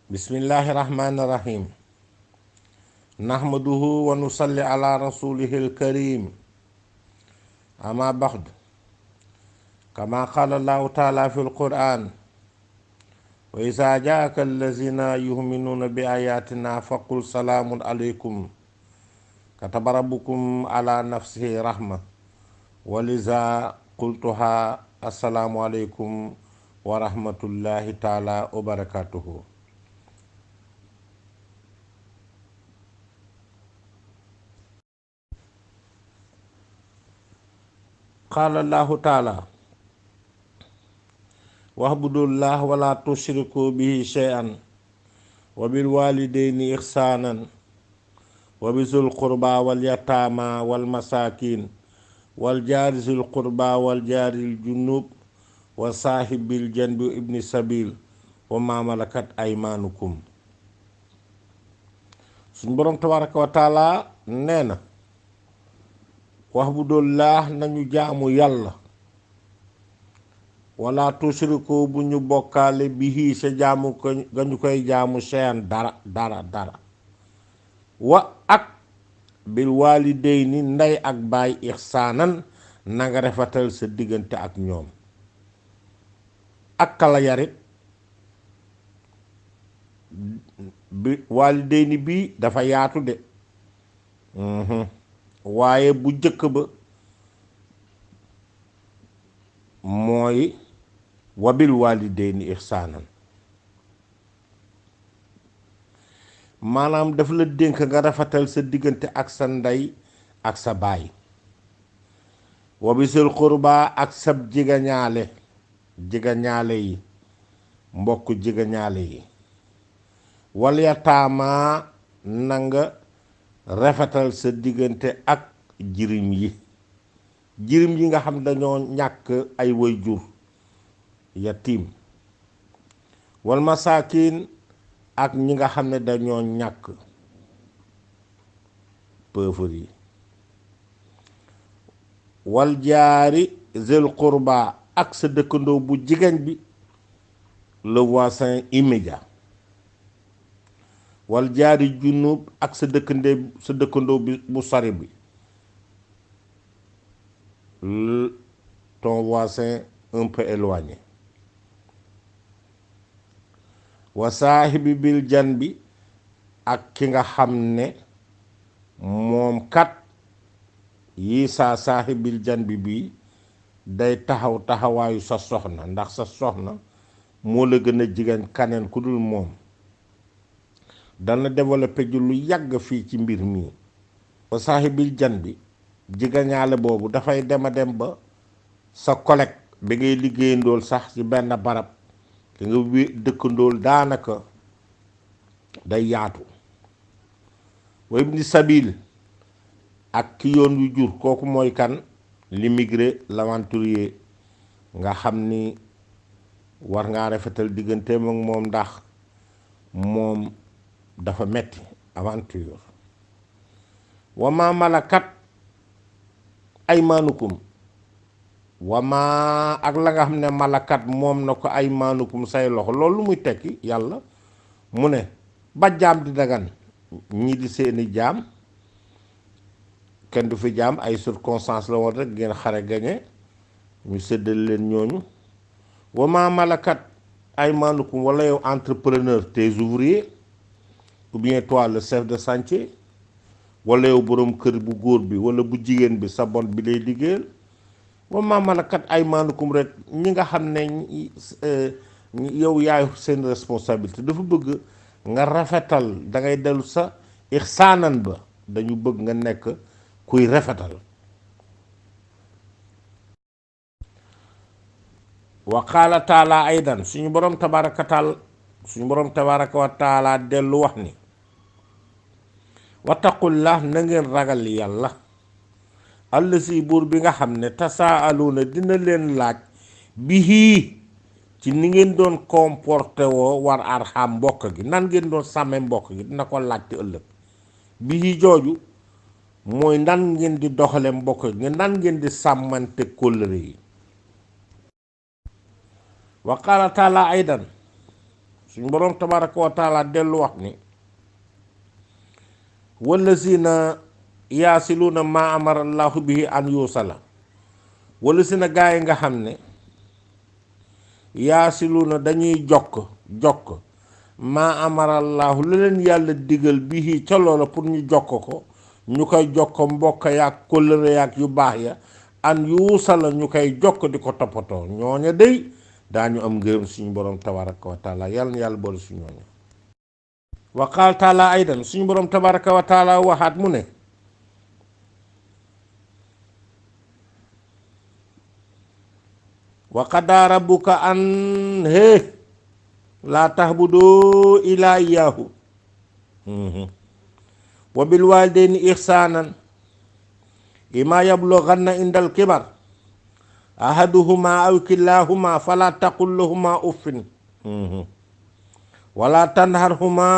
Bismillahi rahmani rahim. Nahmaduhu wa nusalli ala rasulihil karim. Amma ba'd. Kama qala Allahu ta'ala fil Qur'an. Wa iza ja'aka allazina yu'minuna bi ayatina faqul salamun alaykum. Kataba rabbukum ala nafsihi rahma. Waliza qultuha assalamu alaykum wa rahmatullahi ta'ala wa barakatuhu. Qala Allahu ta'ala wa'budullah wa la tushriku bihi shay'an wa bil walidayni ihsanan wa bizul qurba wal yatama wal masakin wal jari zil qurba wal jaril junub wa sahibil janbi ibni sabil wa ma malakat aymanukum. Suñ borom tabaraka wa taala nee na wa'budullah nañu jaamu yàlla wala tushriku bu ñu bokkaale bihi sa jaamu ko nga ñu koy jaamu seen dara wa ak bil walidayni ndey ak baay ihsaanan na nga rafetal sa diggante ak ñoom. ak kala yarit bi walidayni bi dafa yaatu de waaye bu jëkk ba mooy wabil walidayni ihsaanan, maanaam daf la dénk nga rafetal sa diggante ak sa ndey ak sa baay. wabisul qurba ak sab jigañaale yi mbokk jigañaale yi. wal yataama na nga rafetal sa diggante ak jirim yi nga xam dañoo ñàkk ay waajur yatim. wal masaakin ak ñi nga xam ne dañoo ñàkk pauvre yi. wal jaari zil qurba ak sa dëkkandoo bu jigéen bi le voisin immédiat. wal jaari junub ak sa dëkkandoo bi bu sori bi ton voisin un peu éloigné. wa saahibi bil janbi ak ki nga xam ne moom kat yi saa saahibil janbi bi day taxawaayu sa soxna, ndax sa soxna moo la gën a jigéen kaneen ku dul moom. dana développé ju lu yàgg fii ci mbir mi. wa saahibil janbi jigañaale boobu dafay dem ba sa collègue bi ngay liggéeyandool sax ci benn barab ki nga dëkkandool daanaka day yaatu. wa ibni sabil ak ki yoon wi jur, kooku mooy kan? l'immigré, l'aventurier, nga xam ni war ngaa rafetal digganteem ak moom ndax moom dafa metti aventure. wa ma malakat aymaanukum, wa ma ak la nga xam ne malakat moom na ko aymaanukum say loxo. loolu muy tekki yàlla mu ne ba jaam di dagan ñi di seeni jaam, kenn du fi jaam, ay circonstances la woon rek ngeen xare gañe ñu séddale leen ñooñu. wa ma malakat aymaanukum wala yow entrepreneur, tes ouvriers, ou bien toi le chef de chantier, wala yow boroom kër bu góor bi wala bu jigéen bi sa bon bi lay liggéeyal. wa ma malakat aymaanukum rek ñi nga xam ne yow yaay seen responsabilité. dafa bëgg nga rafetal, dangay dellu sa ihsaanan ba, dañu bëgg nga nekk kuy rafetal. wa qaala taala aydan, suñu boroom tabaraka wa taala dellu wax ni wattaqullah na ngeen ragal yàlla allasi buur bi nga xam ne tasaaluuna dina leen laaj bihi ci ni ngeen doon comporté woo war arxam mbokk gi, nan ngeen doon sàmme mbokk gi dina ko laajte ëllëg. bihi jooju mooy nan ngeen di doxale mbokk gi, nan ngeen di sàmmante kóllëre yi. wa qaala taala aydan suñu boroom tabaraka wa taala dellu wax ni wallazina yaasiluuna ma amara allahu bihi an yuusala wallazina gaa yi nga xam ne yaasiluuna dañuy jokk ma amara allahu la leen yàlla digal bihi ca loola pour ñu jokk ko ñu koy jokk mbokk yaak kóllëre yaak yu baax ya an yuusala ñu koy jokk di ko toppatoo ñooña day daañu am ngërëm suñu boroom tabaraka wa taala yàlla na yàlla boole suñu ñooña wa qaal taala aydan suñu boroom tabaraka wa taala waxaat mu ne wa qadaa rabbuka an laa tahbudu ilaa iyaahu wa bil waalidayni ihsaanan imma yablughanna indal kibar ahaduhuma aw kilaahuma fala taqul lahuma uffin wala tanharhuma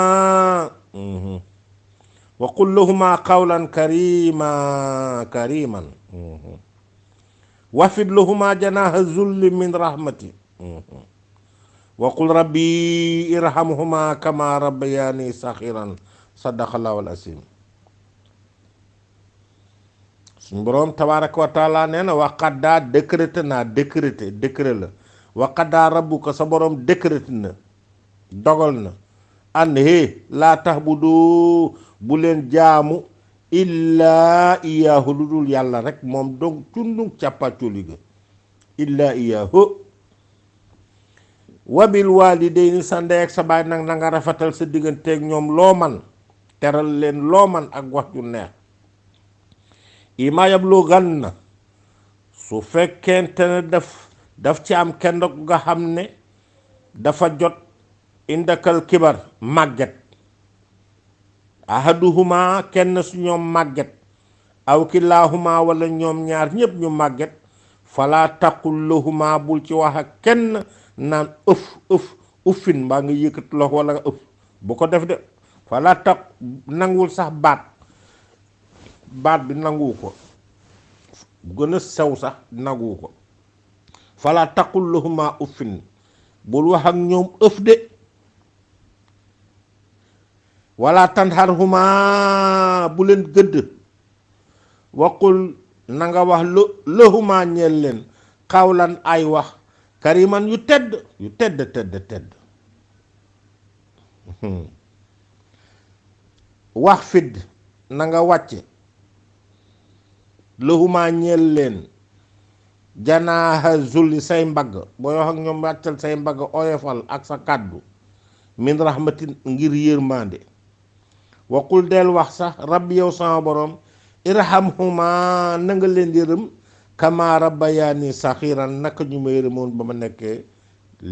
wa qul lahuma qawlan kariman wafid lahuma janaha zulli min rahmati wa qul rabbi irhamhuma kama rabbayani saxiran sadaqallahu al-asim. suñu boroom tabaraka wa taala nee na waqaddaa décrété la waqaddaa rabbuka sa boroom décrété na dogal na an laa tahbudu bu leen jaamu illaa iyaahu lu dul yàlla rek moom donc cundung càppacculi ga illaa iyaahu wabil waalidayni sa ndey ak sa baay nag na nga rafetal sa digganteeg ñoom loo man teral leen loo man ak wax ju neex ima yablughanna su fekkente ne daf ci am kenn nga xam ne dafa jot indakal kibar màgget ahaduhuma kenn su ñoom màgget aw kilaahuma wala ñoom ñaar ñépp ñu màgget fala taqul lahuma bul ci wax ak kenn naan uffin mbaa nga yëkkat loxo wala nga bu ko def de fala taq nanguwul sax baat bi nanguwu ko gën a sew sax nanguwu ko fala taqul lahuma uffin bul wax ak ñoom de wala tanharhuma bu leen gëdd waqul na nga wax lahuma ñeel leen xawlan ay wax kariman yu tedd wax fidd na nga wàcce lahuma ñeel leen janaaha zulli say mbagg booy wax ak ñoom wàccal say mbagg oyofal ak sa kàddu min rahmatin ngir yërmande waqul del wax sax rabbi yow sama borom irhamhuma na nga leen yërëm kama rabbayani saxiran naka ñu ma yërëmoon ba ma nekkee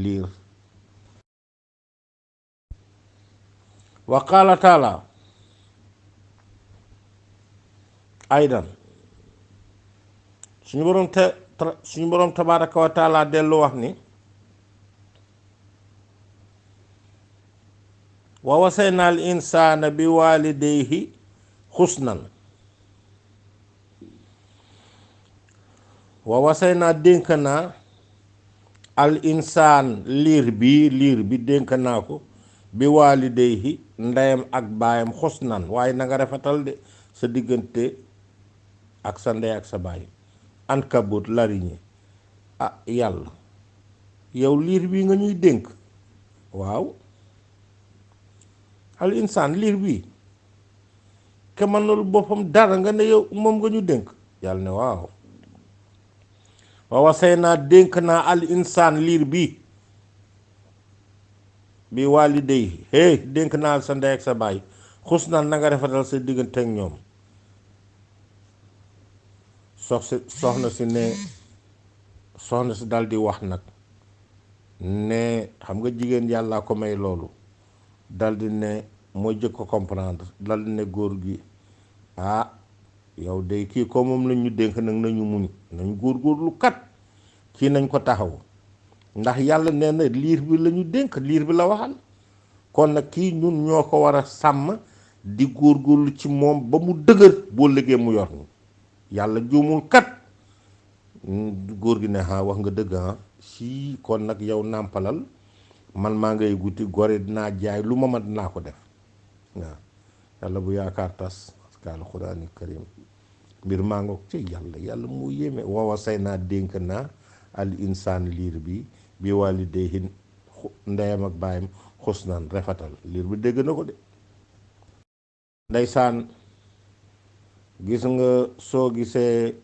liir wa qaala taala aydan suñu boroom tabaraka wa taala dellu wax ni wa wasayna al insana bi walidayhi xusnan wa wasayna dénk naa al insaan liir bi dénk naa ko bi walidayhi ndeyam ak baayam xusnan waaye na nga rafetal de sa diggante ak sa ndey ak sa baay ankabut lariñe yàlla yow liir bi nga ñuy dénk waaw al insaan liir bi ke mënul boppam dara nga ne yow moom nga ñu dénk yàlla ne waaw wa wasay naa dénk naa al insaan liir bi waalidayhi dénk naa sa ndey ak sa baay xusnaan na nga rafetal sa diggante ak ñoom soxna si dal di wax nag ne xam nga jigéen yàlla ko may loolu dal di ne mooy jëkk ko comprendre dal di ne góor gi yow de kii ko moom lañ ñu dénk nag nañu muñ nañ góorgóorlu kat kii nañ ko taxaw ndax yàlla nee na liir bi la ñu dénk liir bi la waxal kon nag kii ñun ñoo ko war a sàmm di góorgóorlu ci moom ba mu dëgër boo liggéey mu yor ñu yàlla juumul kat góor gi ne wax nga dëgg si kon nag yow nàmpalal man maa ngay guti gore dinaa jaay lu ma mat dinaa ko def waaw yàlla bu yaakaar tas parce que alxuraani karim mbir maa ngoog ci yàlla mu yéeme wawa say naa dénk naa al insaan liir bi waalidayhi ndeyam ak baayam xusnaan rafetal liir bi dégg na ko de ndeysaan gis nga soo gisee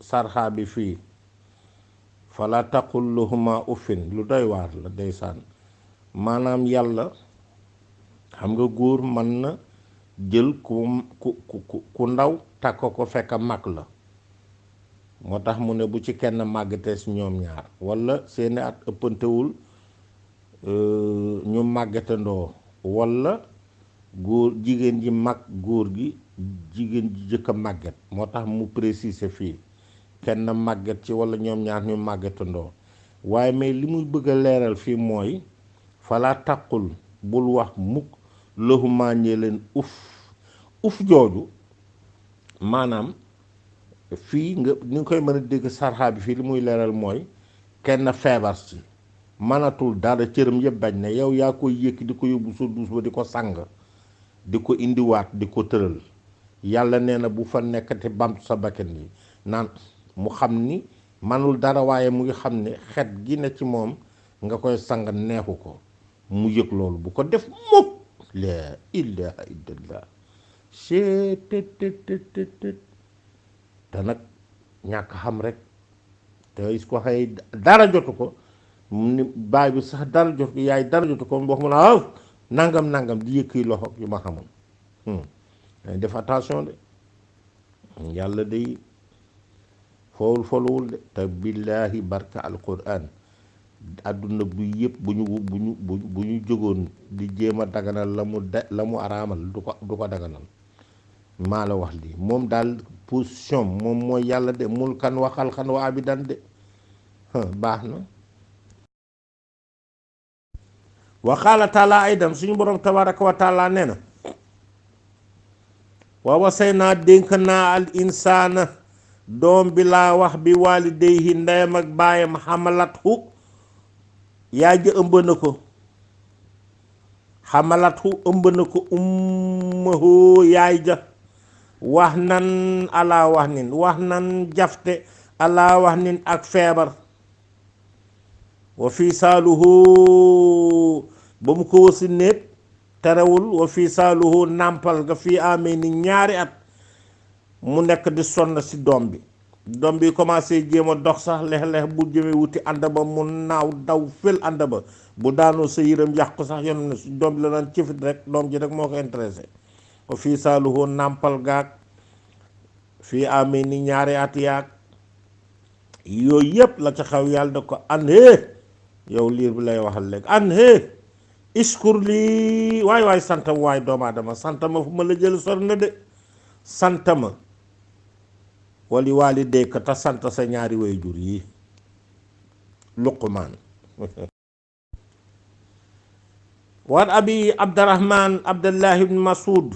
sarxa bi fii fala taqul lahuma uffin lu doy waar la ndeysaan maanaam yàlla xam nga góor mën na jël ku ndaw takk ko fekk mag la moo tax mu ne bu ci kenn màggatee si ñoom ñaar walla seeni at ëppantewul ñu màggatandoo walla góor jigéen ji mag góor gi jigéen ji jëkk a màgget moo tax mu préciser fii kenn màgget ci walla ñoom ñaar ñu màggatandoo waaye mais li muy bëgg a leeral fii mooy fala taqul bul wax mukk lahuma ñee leen uf jooju maanaam fii nga ni nga koy mën a dégg sarxa bi fii li muy leeral mooy kenn feebar si mënatul dara cëram yëpp bañ ne yow yaa koy yëkki di ko yóbbu sa duus ba di ko sang di ko indiwaat di ko tëral yàlla nee na bu fa nekkati bamtu sa bakkan yi naan mu xam ni manul dara waaye mu ngi xam ne xet gi ne ci moom nga koy sang neexu ko mu yëg loolu bu ko def mukk la ilaha illallah te nag ñàkk xam rek te is ko xëy dara jotu ko ni baay bi sax dara jotu ko yaay dara jotu ko wax mu ne aw nangam di yëkki loxo yu ma xamul def attention de yàlla day foluwul de te billaahi barka alquran àdduna bu yëpp bu ñu jógoon di jéem a daganal la mu araamal du ko daganal maa la wax lii moom daal position moom mooy yàlla de mulkan wa xalqan wa abidan de baax na wa qaala taala aydan suñu borom tabaraka wa taala nee na wa wasay naa dénk naa al insaana doom bi laa wax bi waalidayhi ndeyam ak baayam xamalathu yaay ja ëmb na ko xamalathu ëmb na ko ummuhu yaay ja wax nan alaa wax nan jafte alaa wax nin ak feebar wa fii saaluhu ba mu ko wasi népp terewul wa fii saaluhu nàmpal nga fii amee ni ñaari at mu nekk di sonn ci doom bi commencé jéem a dox sax lex-lex bu jëmee wuti ànd ba mu naaw daw fël ànd ba bu daanoo sa yëram yàqu sax yoon na doom bi la naan cëfit rek doom ji rek moo ko intéressé wa fii saaluhu nàmpal gaag fii amee ni ñaari at yaag yooyu yëpp la ca xaw yàlla da ko an yow liir bi lay waxal léegi an iskur lii waay santa waay doomu aadama santa ma fu ma la jël sor na de santa ma wali waali dékk te sant sa ñaari way jur yi luqmaan waan abi abdurahman abdullahi ibn masud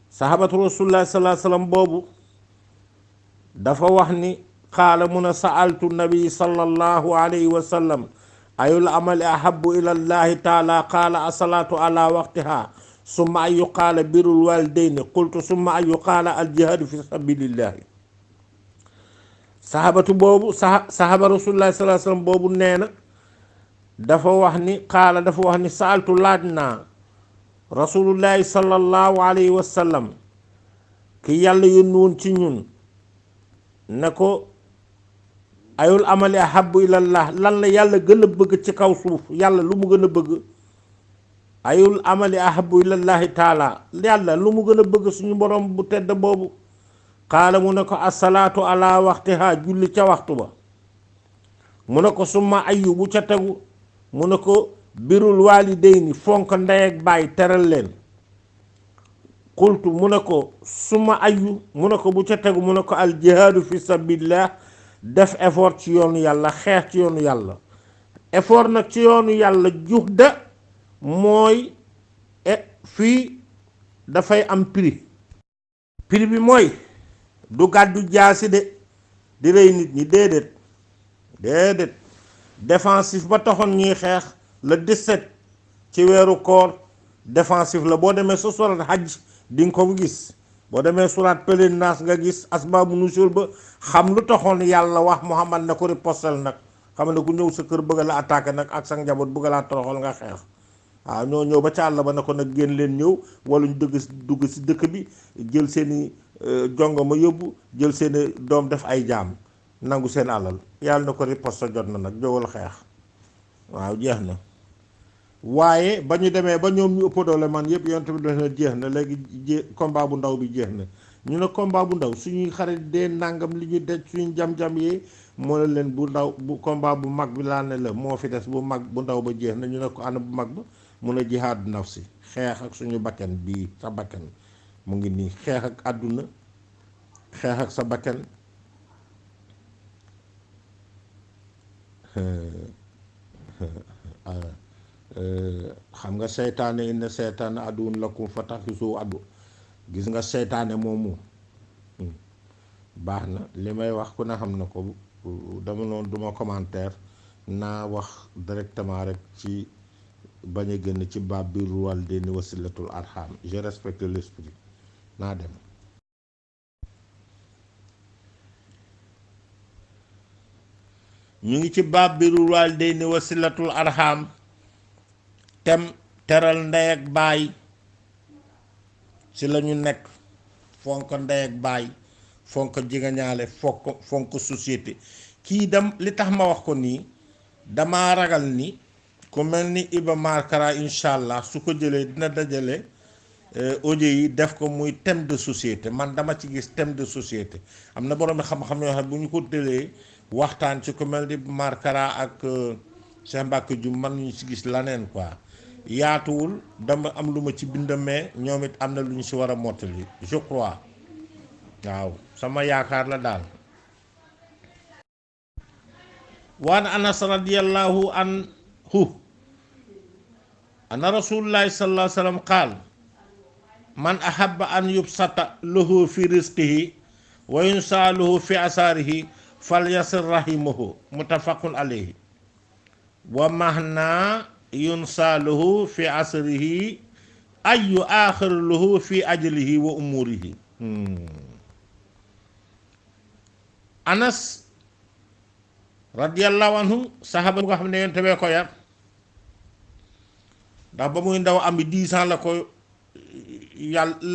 sahabatu rasulullah sallallahu alayhi wasallam boobu dafa wax ni qaala mun a sa'altu nabi sallallahu alayhi wa sallam ayul amali ahabu ila llahi taala qaala asalaatu ala waqtiha summa ayu qaala birul walidayni qultu summa ayu qaala aljihadu fi sabilillahi sahabatu boobu sahaba rasulullah sallallahu alayhi wasallam boobu nee na dafa wax ni sa'altu laaj naa rasulullahi sallallahu alayhi wa sallam ki yàlla yónni woon ci ñun ne ko ayul amali ahabu ilallah lan la yàlla gën a bëgg ci kaw suuf yàlla lu mu gën a bëgg ayul amali ahabu ilallahi taala yàlla lu mu gën a bëgg suñu borom bu tedd boobu qaala mu ne ko asalaatu ala waxtiha julli ca waxtu ba mu ne ko summa ayu bu ca tegu mu ne ko birul walidayni fonk ndey ak baay teral leen qultu mu ne ko summa ayu mu ne ko bu ca tegu mu ne ko al jihaadu fi sabilillah def effort ci yoonu yàlla xeex ci yoonu yàlla effort nag ci yoonu yàlla juhda mooy fii dafay am prix bi mooy du gàddu jaasi de di rey nit ñi déedéet défensif ba taxoon ñuy xeex le 17 ci weeru koor défensif la boo demee sa surat hajj di nga ko gis boo demee surat pelin naas nga gis asbaabu nusul ba xam lu taxoon yàlla wax Muhammad na ko ripostel nag xam ne ku ñëw sa kër bëgg la attaqué nag ak sa njaboot bëgg laa toroxal nga xeex waaw ñoo ñëw ba ca àll ba ne ko nag génn leen ñëw wala ñu dugg si dëkk bi jël seeni jongo ma yóbbu jël seeni doom def ay jaam nangu seen alal yàlla na ko riposte jot na nag jógal xeex waaw jeex na waaye ba ñu demee ba ñoom ñu ëpp doole man yëpp yonent bi def na jeex na léegi combat bu ndaw bi jeex na ñu ne combat bu ndaw suñuy xarit dee nangam li ñu dej suñu jam-jam yi moo ne leen bu ndaw bu combat bu mag bi laa ne la moo fi des bu mag bu ndaw ba jeex na ñu ne ko ana bu mag ba mun a jihaadu nafsi xeex ak suñu bakkan bii sa bakkan mu ngi nii xeex ak àdduna xeex ak sa bakkan xam nga seytaane inna seytaane aduwwun lakum fattaxizuuhu aduwwan gis nga seytaane moomu baax na li may wax ku ne xam na ko dama noonu duma commentaire naa wax directement rek ci bañ a génn ci baab birrul waalidayni wa silatul arham je respecte l'esprit naa dem ñu ngi ci baab birrul waalidayni wa silatul arham tem teral ndey ak baay ci la ñu nekk fonk ndey ak baay fonk jegeñaale fonk société kii dem li tax ma wax ko nii dama ragal ni ku mel ni Iba Mar Kara incha allah su ko jëlee dina dajale audio yi def ko muy thème de société man dama ci gis thème de société am na borom xam-xam yoo xam bu ñu ko tëlee waxtaan ci ku mel ni Iba Mar Kara ak Cheikh Mbacke Diouf man ñu ci gis laneen quoi yaatuwul dama am lu ma ci bind mais ñoom it am na lu ñu si war a mottali je crois waaw sama yaakaar la daal. waan Anas radiyallahu anhu anna rasulullahi sallallahu alayhi wa sallam qaal man ahabba an yubsata lahu fi rizqihi wa yunsa lahu fi asaarihi falyasir rahimahu muttafaqun alayhi wa mahna yunsa lahu fi asrihi ay yuakhir lahu fi ajlihi wa umurihi. Anas radiyallahu anhu saxaaba nga xam ne yonent bee ko yar ndax ba muy ndaw am bi 10 ans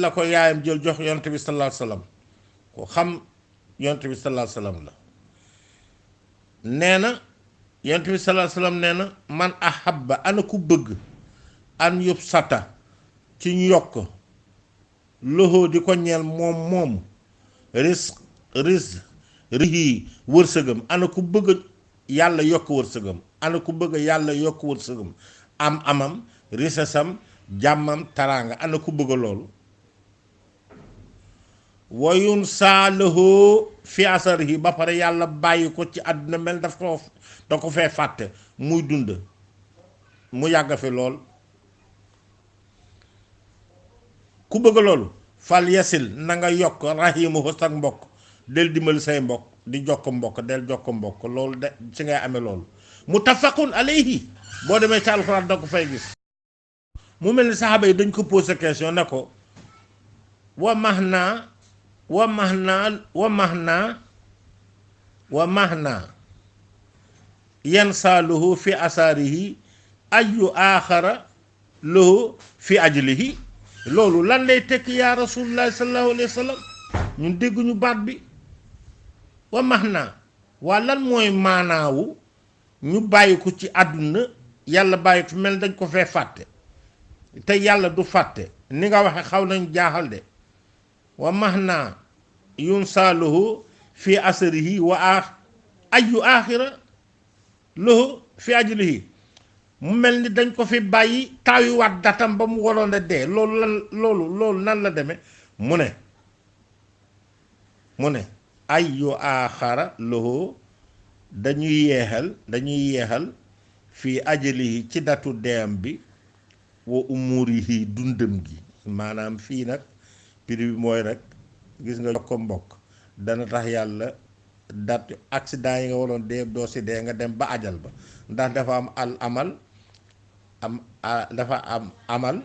la ko yaayam jël jox yonent bi sallallahu alayhi wasallam ko xam yonent bi sallallahu alayhi wasallam la nee na yonent bi sallallahu alayhi wasallam nee na man ahabba ana ku bëgg an yób sata ci ñu yokk loxo di ko ñeel moom rihi wërsëgam ana ku bëgg yàlla yokk wërsëgam ana ku bëgg yàlla yokk wërsëgam amam risasam jàmmam taraanga ana ku bëgg loolu wayun saalahu fi asarihi ba pare yàlla bàyyi ko ci àdduna mel da ko fee fàtte muy dund mu yàgg fi lool ku bëgg loolu fal yasil na nga yokk rahimahu sak mbokk del dimbali say mbokk di jokk mbokk del jokk mbokk loolu de ci ngay amee loolu muttafaqun alayhi boo demee ci alxuraan da ko fay gis mu mel ni saxaaba yi dañ ko posé question ne ko wa mahna yansaaluhu fi asaarihi ayu aaxara lahu fi ajlihi loolu lan lay tekki yaa rasulullahi sallallahu alayhi wa sallam ñun dégguñu baat bi wa mahna waa lan mooy maanaawu ñu bàyyi ko ci àdduna yàlla bàyyi ko mel dañ ko fee fàtte te yàlla du fàtte ni nga waxe xaw nañ jaaxal de wa mahna yunsaaluhu fi asarihi wa ayu aaxira lahu fi ajlihi mu mel ni dañ ko fi bàyyi taawiwaat datam ba mu waroon a dee loolu nan la demee mu ne ay yu aaxara lahu dañuy yeexal fii ajalihi ci datu deem bi wa umurihi dundam gi maanaam fii nag prix bi mooy rek gis nga ko mbokk dana tax yàlla dat accident yi nga waroon dee doo si dee nga dem ba ajal ba ndax dafa am al amal dafa am amal,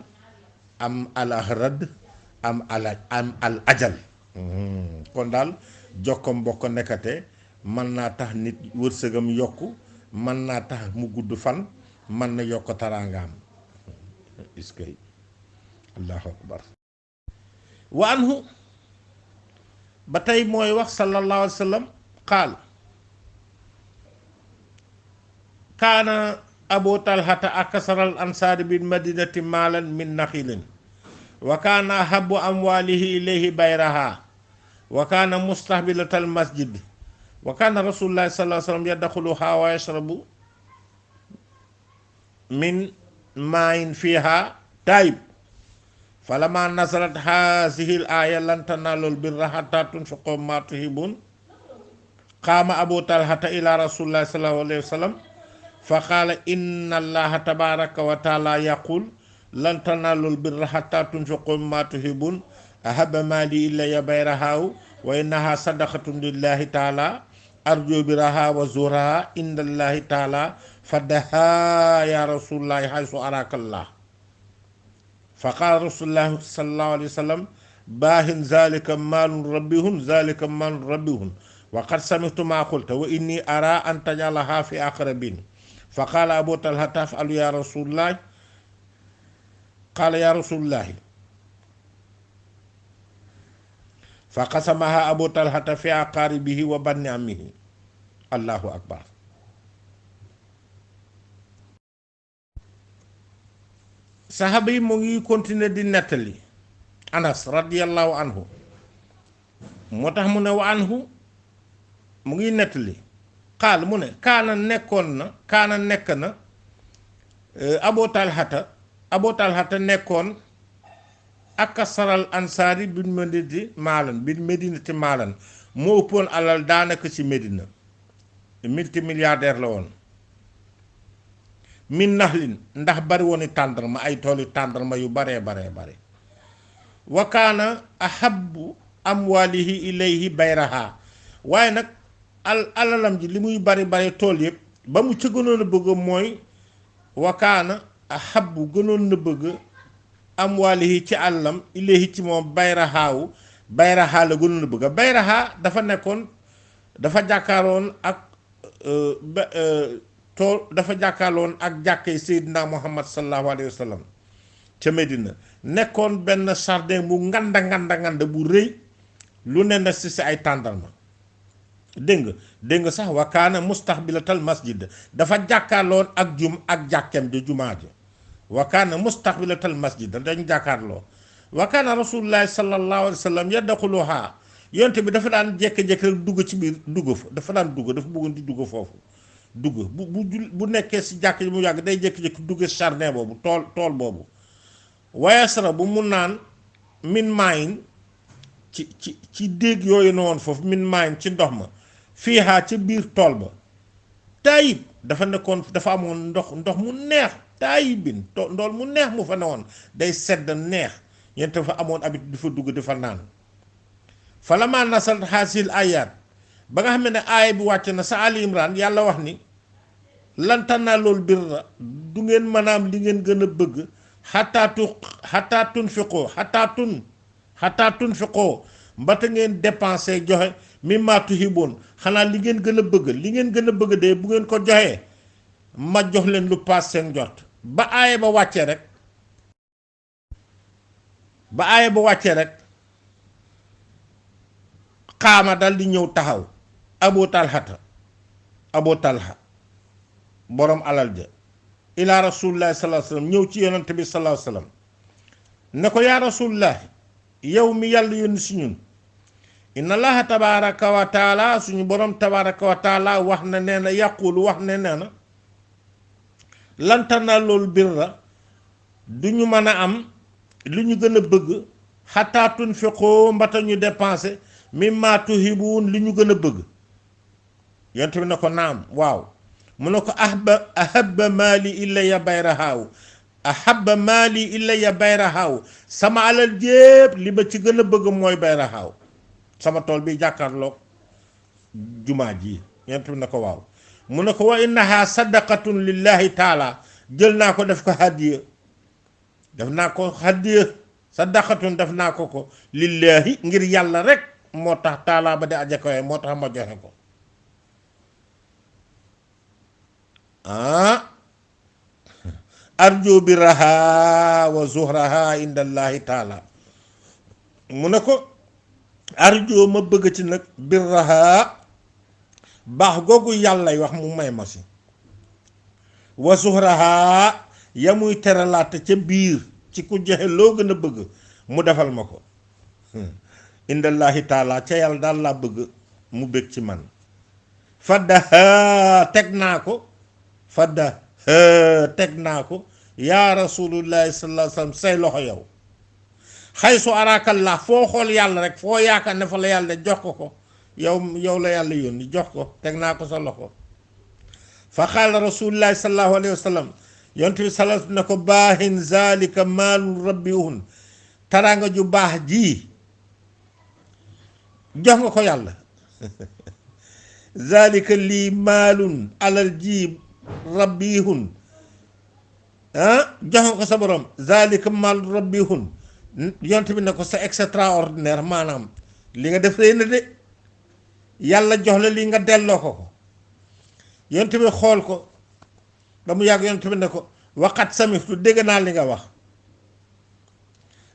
am al ahrad, am al ajal. kon daal jokko mbokk nekkate mën naa tax nit wërsëgam yokku, mën naa tax mu gudd fan, mën na yokk taraangaam. iskay allahu akbar. wa anhu ba tey mooy wax sallallahu alayhi wa sallam qaal kaana abu talhata akasaral ansaari bil madinati maalan min naxilin wa kaana ahabu amwaalihi ilayhi bayraha wa kaana mustahbilatal masjid wa kaana rasulullahi sallallahu alayhi wa sallam yadxuluha wa yashrabu min maayin fiha taayib falamma nazalat hazihi l aya lan tanaalul birra hatta tunfiqu ma tuhibun qaama abu talhata ila rasulillahi sallallahu alayhi wa sallam fa qaala inna allaha tabaraka wa taala yaqul lan tanaalul birra hatta tunfiqu ma tuhibun ahaba mali ilayya bayrahaw wa innaha sadaqatun lillahi taala arju biraha wa zuraha inda allahi taala fadaha ya rasulullahi haysu arakallah fa qaala rasulullahi sallallahu alayhi wa sallam baahin zalika maalun rabbihun zalika maalun rabbihun wa qad sami'tu ma qulta wa inni ara an tajalaha fi aqrabin fa qaala abu talha taf'alu ya rasulullahi qaala ya rasulullahi fa qasamaha abu talhata fi aqaribihi wa banni amihi. allahu akbar. saxaaba yi mu ngi continuer di nettali anas radiyallahu anhu moo tax mu ne wa anhu mu ngi nettali xaal mu ne kaana nekk na abu talhata nekkoon akasaral ansaari bil medinati maalan moo ëppoon alal daanaka ci Medina, multimilliardaire la woon. min naxlin ndax bari wooni tàndarma, ay tooli tàndarma yu bare wa kaana ahabbu amwaalihi ilayhi bayraha waaye nag alalam ji li muy bari tool yëpp ba mu ci gënoon a bëgg mooy wa kaana ahabbu gënoon na bëgg amwaalihi ci àllam ilayhi ci moom bayraha la gënoon a bëgg. bayraha dafa nekkoon dafa jàkkaaroon ak tool dafa jàkkaarloon ak jàkkee Seydina Muhammad sallallahu alayhi wa sallam ca Medina, nekkoon benn jardin bu nganda bu rëy lu ne na si ay tàndarma. dégg nga sax wa kaana mustaqbilatal masjid dafa jàkkaarloon ak jàkkeem di jumaa ji. wa kaana mustaqbilatal masjid dañ jàkkaarloo. wa kaana rasulullahi sallallahu alayhi wa sallam yadxuluha yonte bi dafa daan jékki-jékki rek dugg ci biir dugg fa dafa bëggoon di dugg foofu. bu nekkee si jàkk ji mu yàgg day jékki-jékki dugge jardin boobu tool boobu wayasara bu mu naan min maayin ci déeg yooyu na woon foofu min maayin ci ndox ma fiihaa ci biir tool ba taayib dafa amoon ndox mu neex taayibin ndool mu neex mu fa ne woon day sedd neex yéen fa amoon habit di fa dugg di fa naan fa la ma nasal xaasil ayaat ba nga xam ne aaya bi wàcc na sa Ali Imran yàlla wax ni lan tanaalul birra du ngeen maanaam li ngeen gën a bëgg xataa tunfiqoo mbata ngeen dépensé joxe mimmaa tuhibbuun xanaa li ngeen gën a bëgg de bu ngeen ko joxee ma jox leen lu paas seen jot. ba aaya ba wàccee rek xaama dal di ñëw taxaw abu talha borom alal ja ila rasulillahi sallallahu alayhi wasallam ñëw ci yonent bi sallallahu alayhi wasallam ne ko yaa rasulillahi yow mi yàlla yónni si ñun inna allaha tabaraka wa taala suñu borom tabaraka wa taala wax na nee na yàqulu wax ne nee na lan tanaalul birra du ñu mën a am lu ñu gën a bëgg xataa tunfiqoo mbata ñu dépensé mimma tuhibbuun li ñu gën a bëgg. yonent bi ne ko naam waaw mu ne ko ahabba maali ilayya bayrahaaw sama alal jépp li ba ci gën a bëgg mooy bayrahaaw sama tool bi jàkkaarloog jumaa ji. yonent bi ne ko waaw mu ne ko wa innaha sadaqatun lillahi taala jël naa ko def ko hadiya def naa ko hadiya sadaqatun def naa ko lillahi ngir yàlla rek moo tax taalaa ba di aja kawe moo tax ma joxe ko arju biraha wa zuhraha indallahi taala mu ne ko arju ma bëgg ci nag biraha baax googu yàllay wax mu may ma si wa zuhraha ya muy teralaate ca biir ci ku joxe loo gën a bëgg mu defal ma ko indallahi taala ca yàlla daal laa bëgg mu bëgg ci man fadda teg naa ko fadda teg naa ko yaa rasulullahi sallallahu alayhi wasallam say loxo yow xay su arakallah foo xool yàlla rek foo yaakaar ne fa la yàlla jox ko yow la yàlla yónni jox ko teg naa ko sa loxo fa qaala rasulullahi sallallahu alayhi wasallam yonent bi sallallahu ne ko baahin zalika maalu rabbihun taraanga ju baax ji jox nga ko yàlla zalika lii maalun alal ji rabbihun jox nga ko sa borom zalika maalu rabbihun yonent bi ne ko c'est extraordinaire maanaam li nga def rëy na de yàlla jox la li nga delloo ko yonent bi xool ko ba mu yàgg yonent bi ne ko waxat samitu dégg naa li nga wax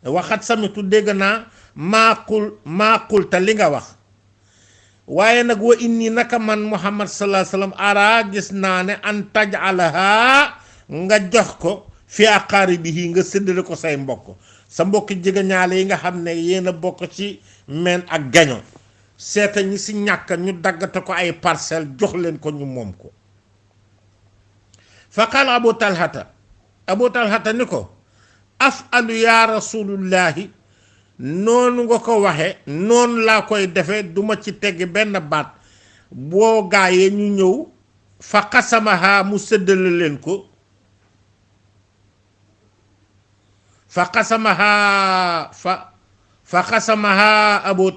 waxat samitu dégg naa maaqul te li nga wax waaye nag wa inni naka man muhammad sallallahu alayhi wasallam ara gis naa ne an tajalaha nga jox ko fi aqaribihi nga séddale ko say mbokk sa mbokki jegeñaale yi nga xam ne yéen a bokk ci men ak gaño seeta ñi si ñàkk ñu daggate ko ay parcelle jox leen ko ñu moom ko fa qaala abu talhata ni ko afalu ya rasulullahi noonu nga ko waxe noonu laa koy defe duma ci tegg benn baat boo gaayee ñu ñëw fa xasamaha mu séddale leen ko fa xasamaha abu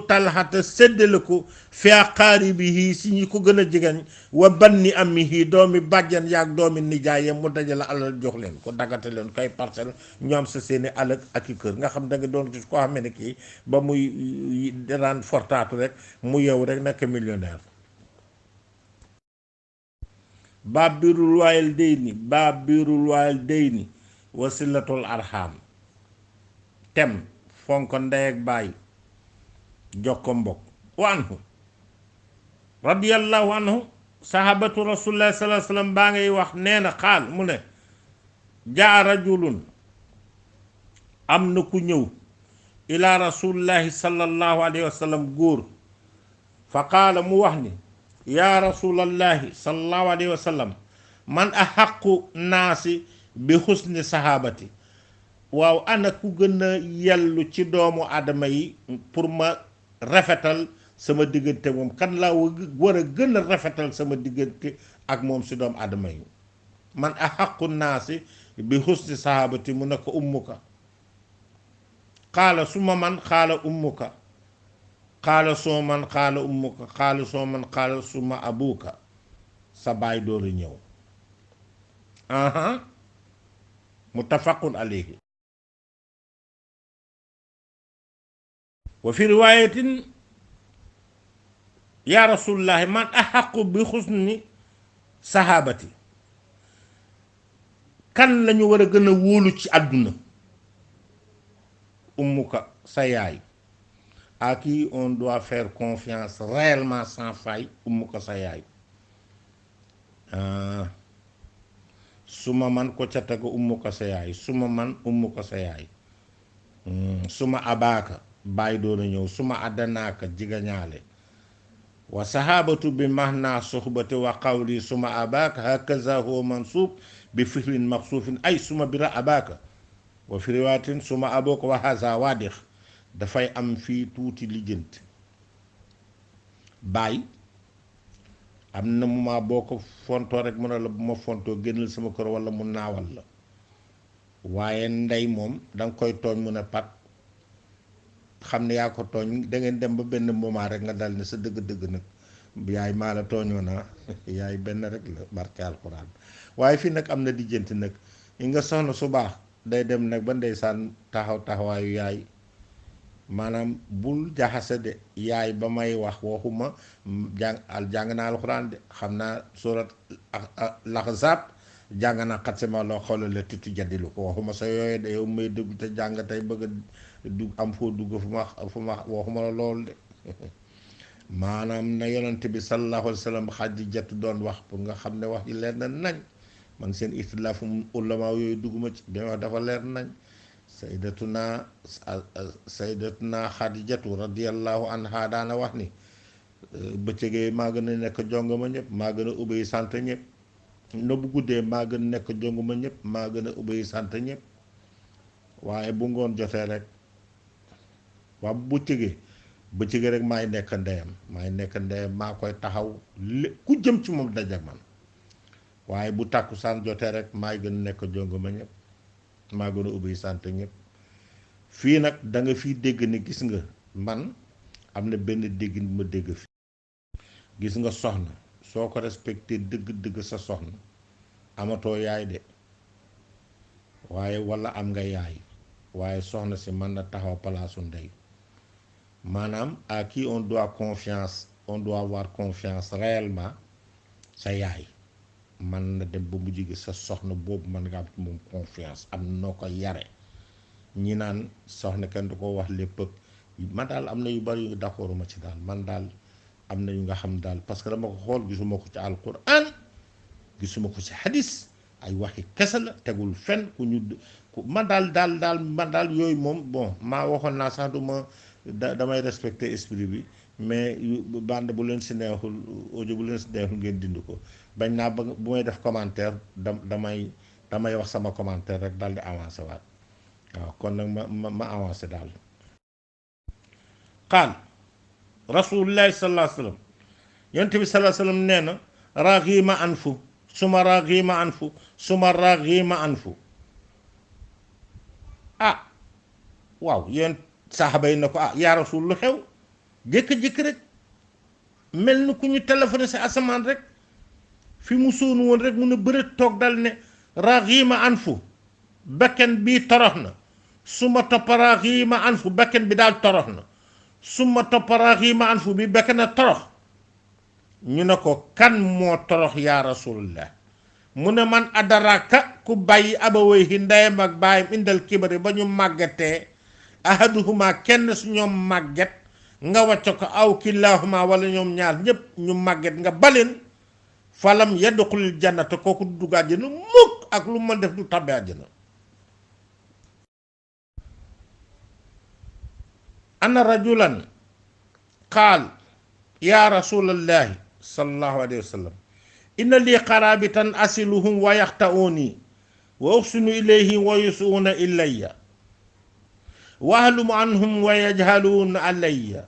talhata séddale ko fi aqaaribihi si ñi ko gën a jegeñ wa banni amihi doomi bàjjan yaag doomi nijaayam mu dajale alal jox leen ko daggate leen koy parcelle ñoom sa seeni alal ak i kër nga xam da nga doon gis koo xam ne kii ba muy daan fortaatu rek mu yow rek nekk millionnaire baab birul waalidayni wasilatul arham tem fonk ndey ak baay jox ko mbokk wa anhu radiyallahu anhu sahabatu rasulullah sallallahu alayhi wasallam baa ngay wax nee na xaal mu ne jaa rajulun am na ku ñëw ila rasulillahi sallallahu alayhi wasallam góor fa qaala mu wax ni yaa rasulallahi sallallahu alayhi wasallam man ahaqu naasi bi xusni sahabati waaw ana ku gën a yellu ci doomu aadama yi pour ma rafetal sama diggante moom kan laa war a gën a rafetal sama diggante ak moom si doomu aadama yi man ahaqu naasi bi xusni sahabati mu ne ko ummuka xaala suma man xaala ummuka xaala soo man xaala ummuka xaala soo man xaala suma abuka sa baay dooru ñëw muttafaqun alayhi wa fi riwayatin ya rasulullahi man ahaqu bi xusni sahabati kan lañu war a gën a wóolu ci àdduna ummuka sa yaay à qui on doit faire confiance réellement sans faille ummuka sa yaay suma man ko ca tegu ummuka sa yaay suma man ummuka sa yaay suma abaaka bàyyi doon a ñëw suma addanaaka jigañaale wa sahabatu bi mahna suhbati wa qawli suma abaaka hakaza huwa mansub bi fihlin maqsuufin ay suma bira abaaka wa fi riwaayatin suma abooka wa haza waadix dafay am fii tuuti lijjanti bàyyi am na moment boo ko fontoo rek mu ne la bu ma fontoo génnal sama kër walla mu naawal la waaye ndey moom danga koy tooñ mu ne pat xam ne yaa ko tooñ da ngeen dem ba benn moment rek nga dal ne sa dëgg-dëgg nag yaay maa la tooñoo naa yaay benn rek la barke alquran. waaye fii nag am na dijjanti nag yi nga soxna su baax day dem nag ba ndeysaan taxaw taxawaayu yaay. maanaam bul jaxase de yaay ba may wax waxuma jàng naa alxuraan de xam naa surat laxzaab jàng naa xat sama loo xoolal la tuuti jaddilu ko waxuma sa yooyu de yow may dugg te jàng tey bëgg a dugg am foo dugg fu ma waxuma la lool de maanaam na yonent bi sallallahu alayhi wa sallam Xadijatu doon wax pour nga xam ne wax ji leer na nañ man seen ixtilaafu ulama yooyu dugguma ci bi wax dafa leer nañ sayyidatuna Xadijatu radiyallahu anha daana wax ni bëccëgee maa gën a nekk jongoma ñëpp maa gën a ubbi sant ñëpp no bu guddee maa gën a nekk jongoma ñëpp maa gën a ubbi sant ñëpp waaye bu ngoon jotee rek waa bu bëccëgee rek maay nekk ndeyam maa koy taxaw ku jëm ci moom dajak man waaye bu tàkkusaan jotee rek maay gën a nekk jongoma ñëpp maa gën a ubbi sant ñëpp fii nag da nga fii dégg ne gis nga man am na benn dégg ma dégg fi gis nga soxna soo ko respecté dëgg-dëgg sa soxna amatoo yaay de waaye walla am nga yaay waaye soxna si mën na taxaw palaasu ndey maanaam à qui on doit avoir confiance réellement sa yaay man na dem ba mu jigi sa soxna boobu mën nga am ci moom confiance am noo ko yare ñi naan soxna kenn du ko wax lépp man daal am na yu bari yu d'accord ma ci daal man daal am na yu nga xam daal parce que dama ko xool gisuma ko ci alquran gisuma ko ci hadis ay waxi kese la tegul fen man daal yooyu moom bon maa waxoon naa sax damay respecter esprit bi mais bande bu leen si neexul audio bu leen si neexul ngeen dindi ko bañ naa ba bu may def commentaire damay wax sama commentaire rek daal di avancé waat waaw kon nag ma avancé daal qaal rasulullahi sallallahu alayhi wa sallam yonent bi sallallahu alayhi wa sallam nee na raghima anfu suma raghima anfu suma raghima anfu waaw yéen saxaaba yi na ko yaa rasul lu xew jékki-jékki rek mel ni ku ñu téléphoné si asamaan rek fi mu sóonu woon rek mun a bërët toog dal ne raghima anfu bekken bii torox na suma topp raghima anfu bekken bi daal torox na suma topp raghima anfu bi bekken a torox ñu ne ko kan moo torox yaa rasulullah mu ne man adaraka ku bàyyi abawayhi ndeyam ak baayam indal kibari ba ñu màggatee ahaduhuma kenn su ñoom màgget nga wàcc ko aw killaahuma wala ñoom ñaar ñépp ñu màgget nga baleen falam yadxulil jannata kooku du dugg àjjana mukk ak lu ma def du tabbi àjjana ana rajulan qaal ya rasulallahi sallallahu alayhi wa sallam inna lii qarabitan asiluhum wa yaxta'uni wa uxsinu ilayhim wa yusuuna ilayya wa ahlumu anhum wa yajhaluuna alayya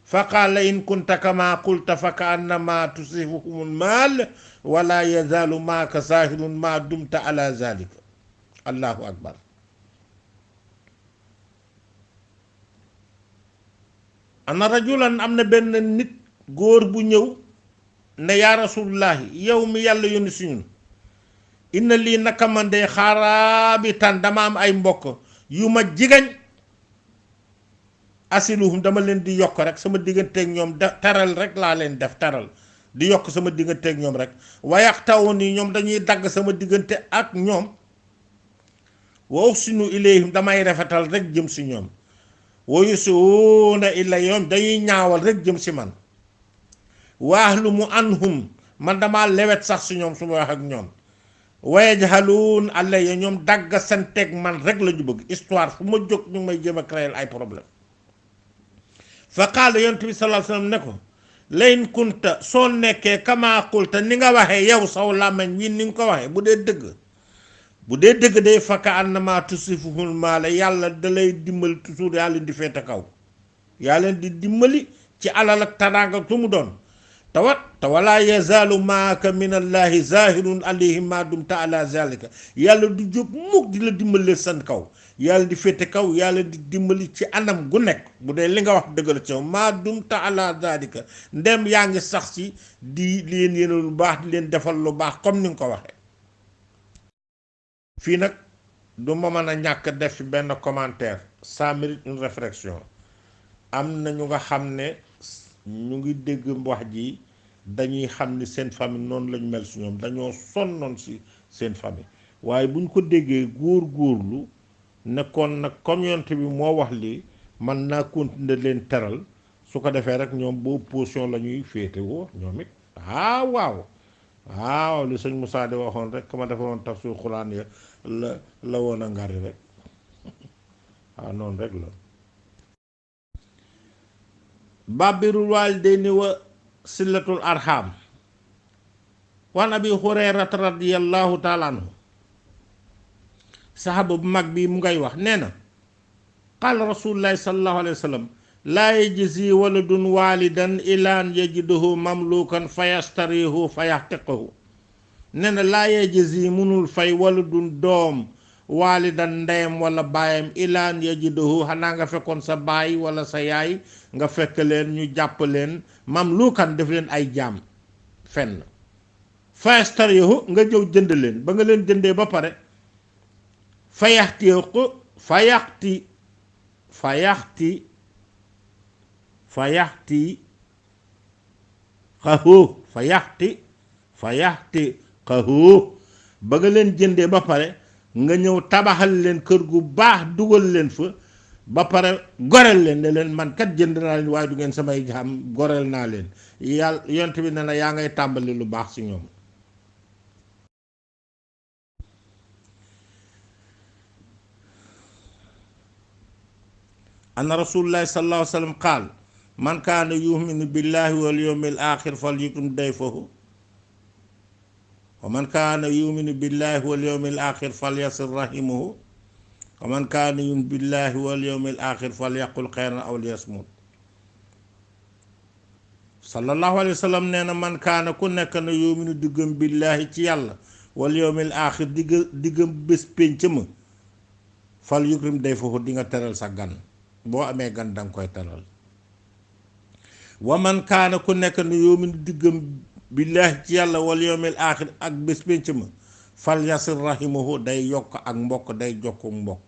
fa qaala in kunta kama qulta fa kaannama tusifuhum almaal wala yazaalu maaka saahirun ma dumta ala zalika allahu akbar ana rajulan am na benn nit góor bu ñëw ne yaa rasulullahi yow mi yàlla yónni si ñun inna lii naka man de xaraabitan dama am ay mbokk yu ma jigañ asiluhum dama leen di yokk rek sama digganteeg ñoom teral rek laa leen def teral di yokk sama digganteeg ñoom rek wayax taw ni ñoom dañuy dagg sama diggante ak ñoom wa uxsinu ilayhim damay rafetal rek jëm si ñoom wa yusuuna ilayhim dañuy ñaawal rek jëm si man waahlu mu anhum man dama lewet sax si ñoom su ma wax ak ñoom wa yajhaluun alayya ñoom dagg santeeg man rek la ñu bëgg histoire fu ma jóg ñu may jéem a créer ay problème fa qaala yonent bi sallallahu alayhi wasallam ne ko layn kunta soo nekkee kama qulta ni nga waxee yow saw làmmiñ wi ni nga ko waxee bu dee dëgg day fakka annama tusifuhul maala yàlla da lay dimbali toujours yaa leen di féete kaw yaa leen di dimbali ci alal ak taraanga su mu doon te wala yazaalu maaka min allahi zahirun alayhim ma dumta ala zalika yàlla du jóg mukk di la dimbali seen kaw yàlla di féete kaw yàlla di dimbali ci anam gu nekk bu dee li nga wax dëgg la ci yow ma dumta ala zalika ndem yaa ngi sax ci di leen yéene lu baax di leen defal lu baax comme ni nga ko waxee. fii nag du ma mën a ñàkk def fi benn commentaire ça mérite une réflexion. am na ñu nga xam ne ñu ngi dégg wax ji dañuy xam ni seen famille noonu lañu mel si ñoom dañoo sonnoon si seen famille waaye buñ ko déggee góor-góorlu nekkoon nag communauté bi moo wax lii man naa continuer leen teral su ko defee rek ñoom ba opposition la ñuy féetewoo ñoom it waaw li sëñ Moussa di waxoon rek ma defe woon tafsir Xuraan ya la woon a ngari rek waaw noonu rek la. babirul walidayni wa sillatul arham wan abi hurayrata radiyallahu taala anhu saxaaba bu mag bi mu ngay wax nee na qaala rasulullahi sallallahu alayhi wa sallam laa yajzi waladun walidan ila an yajiduhu mamlukan fa yastarihu fa yaxtiqahu nee na laa yajzi munul fay waladun doom waalidan ndeyam wala baayam ilaan yajiduhu xanaa nga fekkoon sa baay wala sa yaay nga fekk leen ñu jàpp leen mamlukan def leen ay jaam fenn fayastarihu nga jëw jënd leen ba nga leen jëndee ba pare fayaxti xahu ba nga leen jëndee ba pare nga ñëw tabaxal leen kër gu baax dugal leen fa ba pare goreel leen ne leen man kat jënd naa leen waaye du ngeen samay jaam goreel naa leen yàlla yont bi ne na yaa ngay tàmbali lu baax ci ñoom. anna rasulullahi sallallahu alayhi wa sallam qaal man kaana yuminu billahi wal yawmil axir falyukrim dayfahu wa man kaana yuminu billahi wal yawmil axir falyasir rahimahu wa man kaana yuminu billahi wal yawmil axir falyaqul xayran aw liyasmut. sallallahu alayhi wa sallam nee na man kaana ku nekk na yuminu diggam billahi ci yàlla wal yawmil axir diggam bés pénc ma fal yukrim dayfahu di nga teral sa gan boo amee gan danga koy teral. wa man kaana ku nekk na yuminu diggam billahi ci yàlla wal yawmil axir ak bés pénc ma fal yasir rahimahu day yokk ak mbokk day jokk mbokk.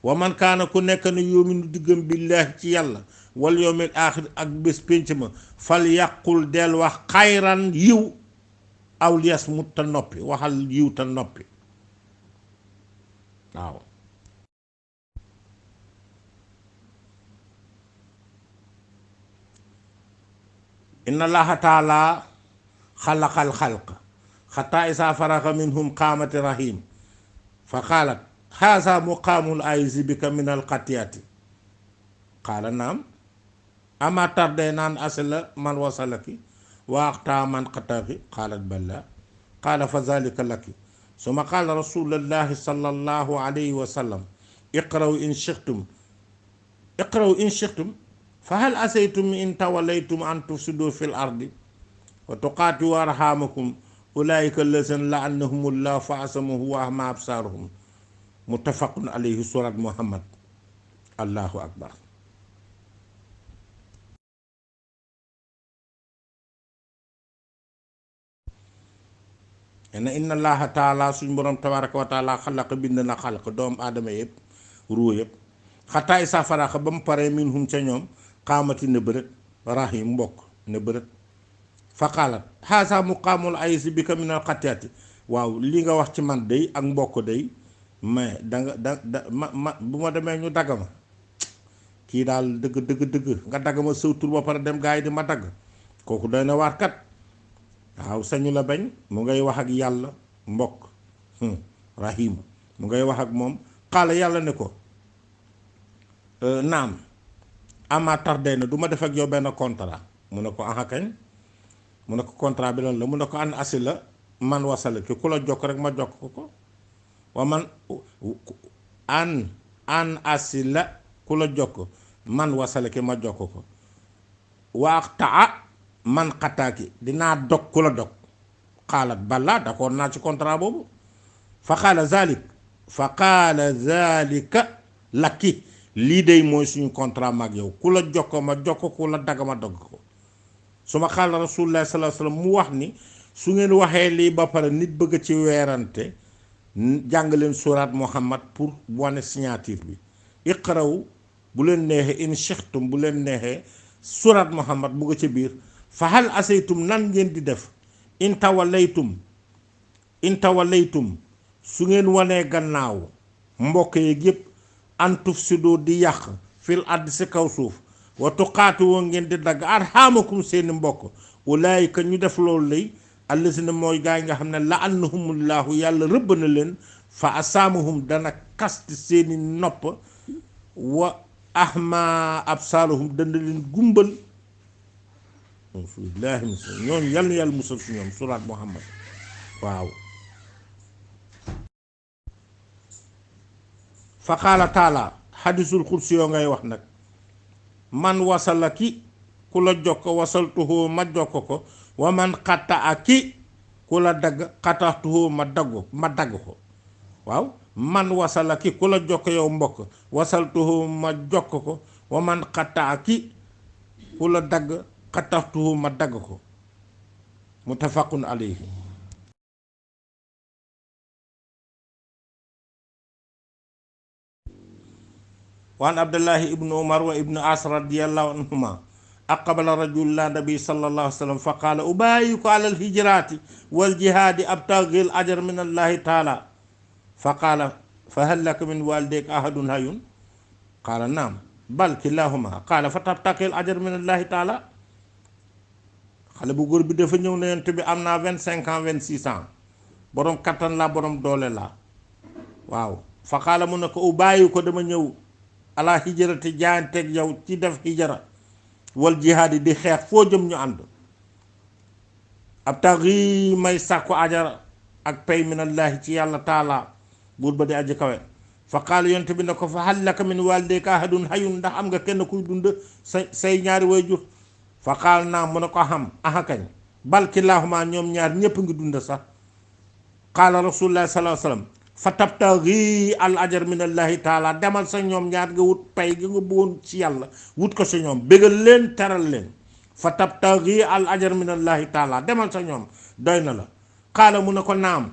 wa man kaana ku nekk na yuminu diggam billahi ci yàlla wal yawmil axir ak bés pénc ma fal yàqul del wax xayran yiw aw liyasmut te noppi waxal yiw te noppi waaw. inna allaha taala xalaqal xalq xataa isaa faraxa minhum qaamati rahim fa qaalat haza muqaamul ayzi bika min alqatiyati qaala naam ama tarde naan asila man wasalaki wa aqtaa man qataki qaalat bala qaala fa zalika laki summa qaala rasulullahi sallallahu alayhi wa sallam iqraw in shi'tum fa hal asaytum in tawallaytum an tufsidu fil ardi wa tuqatiu arhamakum ulaika allazina la'anahumullahu fa asamuhu wa ahma absaruhum muttafaqun alayhi surat muhammad. allahu akbar. inna allaha taala suñ borom tabaraka wa taala xalaqa bind na xalq doomu aadama yëpp ruu yëpp xataa isa faraxa ba mu paree minhum ca ñoom qaamati ne bërët rahim mbokk ne bërët fa qaalat haasa muqaamul aysi bika min al xatiyaati waaw li nga wax ci man day ak mbokk day mais bu ma demee ñu dagg ma kii daal dëgg nga dagg ma sëw tur ba pare dem gaa yi di ma dagg kooku doy na waar kat waaw sañu la bañ mu ngay wax ak yàlla mbokk rahim mu ngay wax ak moom xaala yàlla ne ko naam ama tardé na du ma def ak yow benn contrat mu ne ko aha kañ mu ne ko contrat bi loolu la mu ne ko an asi la man wasala ki ku la jokk rek ma jokk ko wa man an asi la ku la jokk man wasala ki ma jokk ko waax taa man xataaki dinaa dog ku la dog xaalat balla d'accord naa ci contrat boobu fa qaala zalika lakki lii day mooy suñu contrat maag yow ku la jokko ma jokko ku la dagg ma dogg ko su ma xaala rasulullah sallallahu alayhi wasallam mu wax ni su ngeen waxee lii ba pare nit bëgg ci weerante jàng leen suuraat muhammad pour wane signature bi iqraw bu leen neexee in shikhtum bu leen neexee suuraat muhammad bu ko ci biir fa hal asaytum nan ngeen di def in tawallaytum su ngeen wanee gannaaw mbokk yeeg yépp an tufsidu di yàq fil ard si kaw suuf wa tuqaatiwoo ngeen di dagg arhamakum seeni mbokk ulaayika ñu def loolu lay allazina mooy gaa yi nga xam ne la'annahumullahu yàlla rëbb na leen fa asaamahum dana kasti seeni nopp wa ahma absaaruhum dana leen gumbal billaahi musal ñooñu yàlla na yàlla musal si ñoom suraat muhammad waaw fa qaala taala xadisul xursi yoo ngay wax nag man wasala ki ku la jokk wasaltuhu ma jokk ko wa man xatta a ki ku la dagg xataxtuhu ma dagg ko waaw man wasala ki ku la jokk yow mbokk wasaltuhu ma jokk ko wa man xatta a ki ku la dagg xataxtuhu ma dagg ko muttafaqun alayhi waan abdullahi ibnu umar wa ibnu as radiyallahu anhuma aqbala rasulullah nabi sallallahu alayhi wa sallam fa qaala ubaayiku ala alhijrati waljihadi abtaghi al ajr min allahi taala fa qaala fa hal laka min walidayka ahadun hayun qaala naam bal kilahuma qaala fa tabtaghi al ajr min allahi taala xale bu góor bi dafa ñëw na yonent bi am naa 25 ans 26 ans borom kattan la borom doole la waaw fa qaala mu ne ko ubaayiku dama ñëw ala hijrati jaayanteeg yow ci def hijra wal jihaad yi di xeex foo jëm ñu ànd ab taxi may sàkku ajara ak pay minallahi ci yàlla taala buur ba di aji kawe fa qaala yonte bi ne ko fa hal laka min walidayka ahadun hayun ndax am nga kenn kuy dund say ñaari waajur fa qaal naa mu ne ko xam ahakañ bal kilaahuma ñoom ñaar ñépp ngi dund sax qaala rasulullah sallallahu alayhi wasallam fa tabtaghi al ajr min allahi taala demal sa ñoom ñaar nga wut pay gi nga bëggoon ci yàlla wut ko sa ñoom bégal leen teral leen fa tabtaghi al ajr min allahi taala demal sa ñoom doy na la xaala mu ne ko naam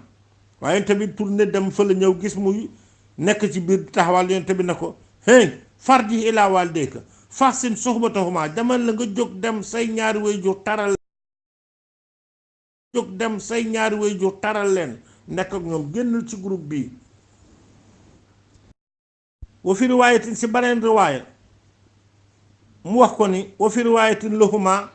waaye tamit tourné dem fa la ñëw gis muy nekk ci biir taxawal yoon tamit ne ko hey farji ila walidayka faxsin suhbatahuma demal la nga jóg dem say ñaari waajur taral leen nekk ak ñoom génnal ci groupe bi wa fi riwaayatin si beneen riwaaya mu wax ko ni wa fi riwaayatin lahuma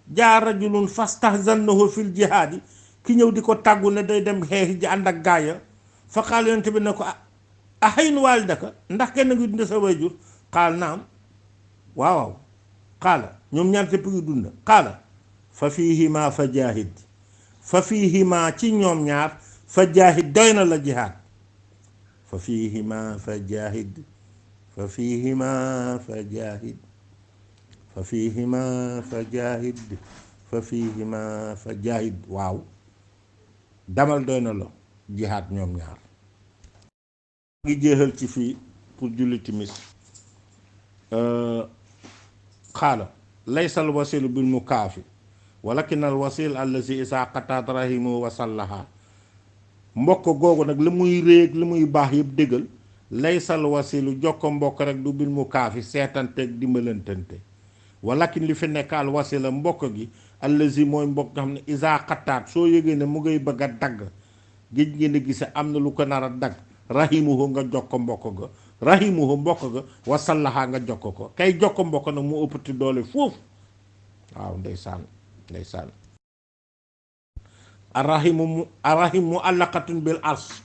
jaa rajulun fastahzannahu fil jihaadi ki ñëw di ko tàggu ne day dem xeexi ji ànd ak gaaya fa qaal yonent bi ne ko ahayn waalidaka ndax kenn ngi dund sa waajur qaal naam waaw qaala ñoom ñaar tépp ngi dund qaala fa fiihima fa jaahid fa fiihima ci ñoom ñaar fa jaahid doy na la jihaad fa fiihima fa jaahid fa fiihima fa jaahid fa fiihima fa jaahid fa fiihima fa jaahid waaw damal doy na la jihaad ñoom ñaar ngi jeexal ci fii pour julli timis qaala laysa al wasilu bil mukaafi walakin al wasil allazi isa qatat rahimu wa sallaha mbokk googu nag li muy réeg li muy baax yëpp déggal laysal wasilu jokko mbokk rek du bil mu kaafi seetanteeg dimbalantante walakin li fi nekk al wasila mbokk gi allazi mooy mbokk nga xam ne isa xataat soo yëgee ne mu ngay bëgg a dagg géej ngeen a gise am na lu ko nar a dagg rahimuhu nga jokko mbokk ga rahimuhu mbokk ga wasallaha nga jokko ko kay jokko mbokk nag mu ëppati doole foofu waaw ndeysaan arrahimu mu allaqatun bil ars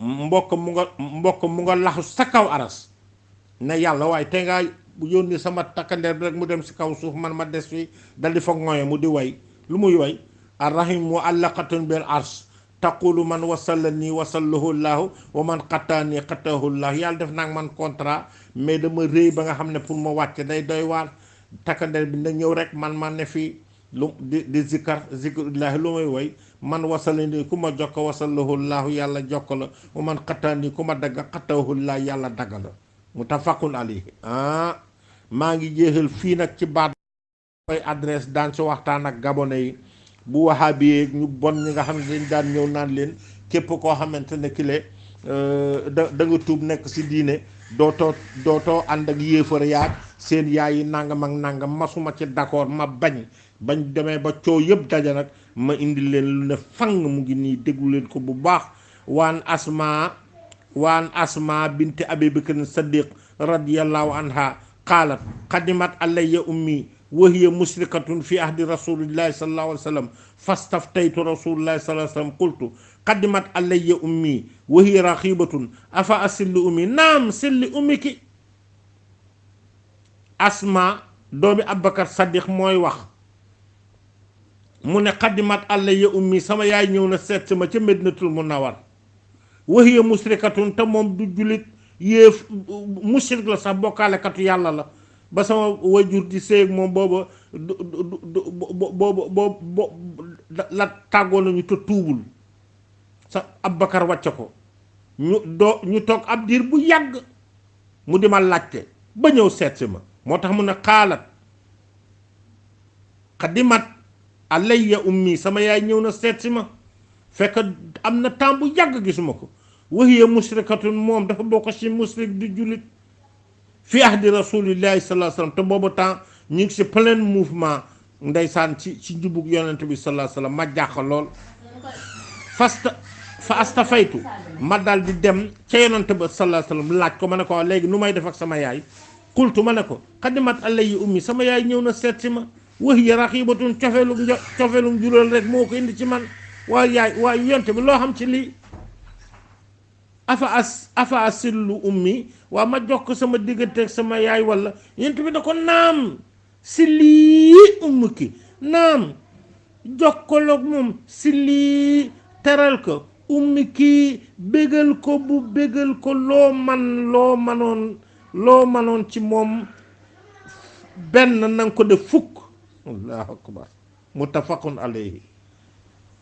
mbokk mu nga laxu sa kaw aras ne yàlla waaye tey ngaa yónni sama takkandeer bi rek mu dem si kaw suuf man ma des fi dal di fa ngoye mu di way lu muy way arrahimu allaqatun bil ars taqulu man wasalani wasallahu llahu wa man xattaani xattahu llahu yàlla def naa man contrat mais dama rëy ba nga xam ne pour ma wàcc day doy waar takkandeer bi na ñëw rek man ma ne fi lu di zikrullahi lu may woy man wasala ni ku ma jokko wasalahu laahu yàlla jokko la wa man xattaani ku ma dagga xattahu laa yàlla dagga la muttafaqun alayhi maa ngi jeexal fii nag ci baat koy adresse daan ci waxtaan ak gabonais yi bu wahabi yeeg ñu bon ñi nga xam ne dañ daan ñëw naan leen képp koo xamante ne kile da nga tuub nekk si diine dootoo ànd ak yéefar yaag seen yaay yi nangam ak nangam masuma ci d'accord ma bañ demee ba coow yëpp daja nag ma indi leen lu ne fang mu ngi nii déglu leen ko bu baax waan asma binti abi bakr saddiq radiyallahu anha qaalat qadimat alayya ummi wa hiya musrikatun fi ahdi rasulillahi sallallahu alayhi wa sallam fastaftaytu rasulillahi sallallahu alayhi wa sallam qultu qadimat alayya ummi wa hiya raxibatun afa asilli ummi naam silli ummiki asma doomi abubakar saddiq mooy wax mu ne qadimat alayya ummi sama yaay ñëw na seet ma ca medinatul munawwar wa hiya musrikatun te moom du jullit yéef musrik la sax bokkaalekatu yàlla la ba sama wajur di séeg moom booba la tàggoo nañu te tuubul sa Abubakar wàcce ko ñu toog ab diir bu yàgg mu di ma laajte ba ñëw seetsi ma moo tax mu ne xaalat xadimat alayya ummi sama yaay ñëw na seetsi ma fekk am na temps bu yàgg gisuma ko wahiya musrikatun moom dafa bokk ci musrik di jullit fi ahdi rasulillahi sallallahu alayhi wasallam te boobu temps ñu ngi ci plein mouvement ndeysaan ci njubug yonent bi sallallahu alayhi wasallam ma jàq lool fa astafaytu ma dal di dem ca yonent bi sallallahu alayhi wasallam laaj ko ma ne ko léegi nu may def ak sama yaay qultu ma ne ko qadimat alayya ummi sama yaay ñëw na seet si ma wahiya raxibatun cofeelum jural rek moo ko indi ci man waaye yonent bi loo xam ci lii afa asillu ummi waa ma jox ko sama digganteeg sama yaay wala yent bi da ko naam si lii ummi ki naam jokkaloog moom si lii teral ko ummi ki bégal ko bu bégal ko loo manoon ci moom benn nanga ko def fukk allahu akbar muttafaqun alayhi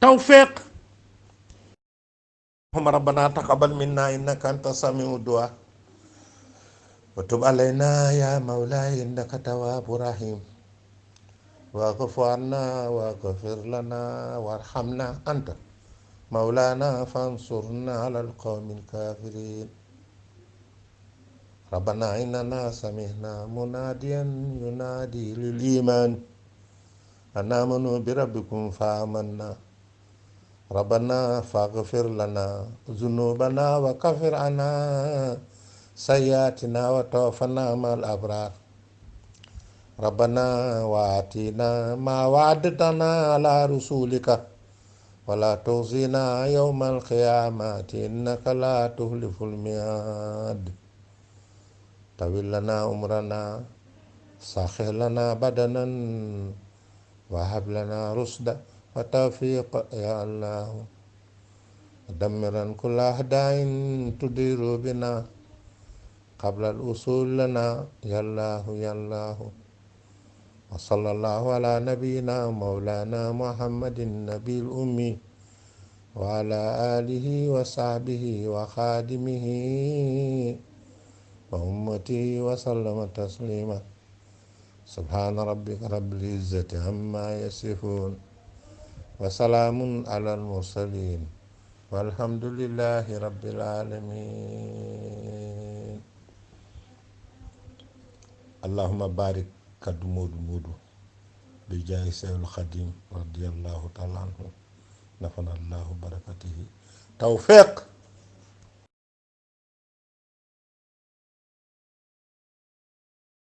tawfiq ربنا تقبل منا إنك أنت السميع الدعاء وتب علينا يا مولاي إنك تواب رحيم واغفر عنا واغفر لنا وارحمنا أنت مولانا فانصرنا على القوم الكافرين ربنا إننا سمعنا مناديا ينادي للإيمان أن آمنوا بربكم فآمنا ربنا فاغفر لنا ذنوبنا وكفر عنا سيئاتنا وتوفنا مع الأبرار ربنا وآتنا ما وعدتنا على رسولك ولا تخزنا يوم القيامة إنك لا تخلف الميعاد طول لنا عمرنا سخر لنا بدنا وهب لنا رشدا وتوفيق يا الله دمرا كل أعداء تدير بنا قبل الوصول لنا يا الله يا الله وصلى الله على نبينا مولانا محمد النبي الأمي وعلى آله وصحبه وخادمه وأمته وسلم تسليما سبحان ربك رب العزة عما يصفون وسلام على المرسلين والحمد لله رب العالمين اللهم بارك كد مود بجاه سيد الخديم رضي الله تعالى عنه نفعنا الله بركته توفيق